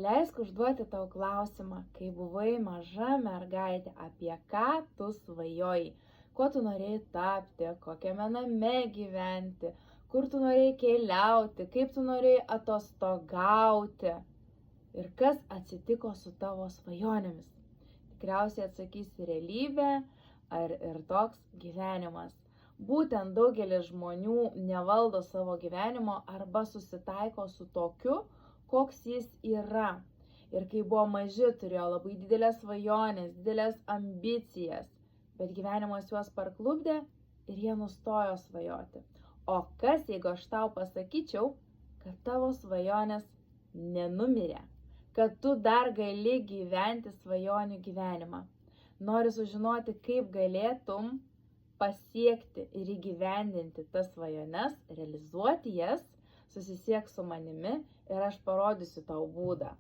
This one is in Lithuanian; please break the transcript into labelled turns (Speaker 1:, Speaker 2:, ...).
Speaker 1: Leisk užduoti tau klausimą, kai buvai maža mergaitė, apie ką tu svajojai, kuo tu norėjai tapti, kokiame name gyventi, kur tu norėjai keliauti, kaip tu norėjai atostogauti ir kas atsitiko su tavo svajonėmis. Tikriausiai atsakysi realybė ar ir toks gyvenimas. Būtent daugelis žmonių nevaldo savo gyvenimo arba susitaiko su tokiu, koks jis yra. Ir kai buvo maži, turėjo labai didelės svajonės, didelės ambicijas, bet gyvenimas juos parklupdė ir jie nustojo svajoti. O kas, jeigu aš tau pasakyčiau, kad tavo svajonės nenumirė, kad tu dar gali gyventi svajonių gyvenimą? Nori sužinoti, kaip galėtum pasiekti ir įgyvendinti tas svajones, realizuoti jas? Susisiek su manimi ir aš parodysiu tau būdą.